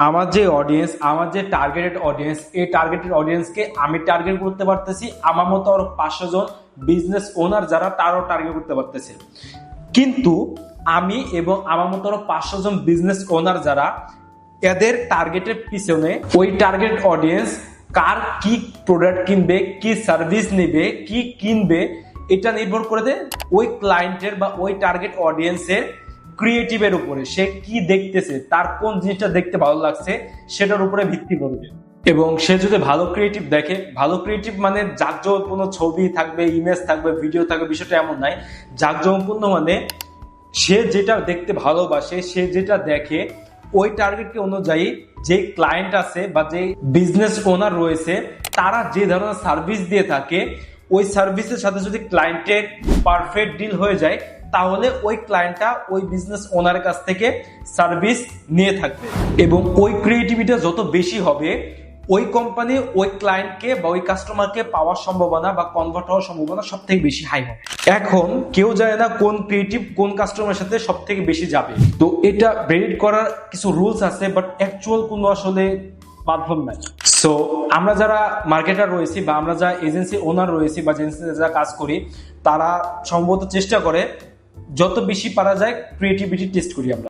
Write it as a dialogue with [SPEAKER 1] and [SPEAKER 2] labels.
[SPEAKER 1] আমার যে অডিয়েন্স, আমার যে টার্গেটেড অডিয়েন্স, এই টার্গেটেড অডিয়েন্সকে আমি টার্গেট করতে পারতেছি, আমার মতো আরো 500 জন বিজনেস ওনার যারা তারাও টার্গেট করতে পারতেছে। কিন্তু আমি এবং আমার মতো আরো 500 জন বিজনেস ওনার যারা, এদের টার্গেটের পিছনে ওই টার্গেট অডিয়েন্স কার কি প্রোডাক্ট কিনবে, কি সার্ভিস নেবে, কি কিনবে, এটা নির্ভর করে দেয় ওই ক্লায়েন্টের বা ওই টার্গেট অডিয়েন্সের ক্রিয়েটিভের উপরে। সে কি দেখতেছে, তার কোন জিনিসটা দেখতে ভালো লাগছে সেটার উপরে ভিত্তি করবে। এবং সে যদি ভালো ক্রিয়েটিভ দেখে, ভালো ক্রিয়েটিভ মানে জাঁকজমকপূর্ণ ছবি থাকবে, ইমেজ থাকবে, ভিডিও থাকবে, বিষয়টা এমন নাই। জাঁকজমকপূর্ণ মানে সে যেটা দেখতে ভালোবাসে, সে যেটা দেখে, ওই টার্গেটকে অনুযায়ী যে ক্লায়েন্ট আছে বা যে বিজনেস ওনার রয়েছে তারা যে ধরনের সার্ভিস দিয়ে থাকে, ওই সার্ভিসের সাথে যদি ক্লায়েন্টের পারফেক্ট ডিল হয়ে যায়, তাহলে ওই ক্লায়েন্টটা ওই বিজনেস ওনারের কাছ থেকে সার্ভিস নিয়ে থাকবে। এবং ওই ক্রিয়েটিভিটি যত বেশি হবে, ওই কোম্পানি ওই ক্লায়েন্টকে বা ওই কাস্টমারকে পাওয়ার সম্ভাবনা বা কনভার্ট হওয়ার সম্ভাবনা সব থেকে বেশি হাই হবে। এখন কেউ জানে না কোন ক্রিয়েটিভ কোন কাস্টমারের সাথে সব থেকে বেশি যাবে, তো এটা প্রেডিক্ট করার কিছু রুলস আছে, বাট অ্যাকচুয়াল কোনো আসলে মাধ্যম নাই। সো আমরা যারা মার্কেটার রয়েছি বা আমরা যারা এজেন্সি ওনার রয়েছি বা এজেন্সিতে যারা কাজ করি, তারা সম্ভবত চেষ্টা করে যত বেশি পারা যায় ক্রিয়েটিভিটি টেস্ট করি আমরা।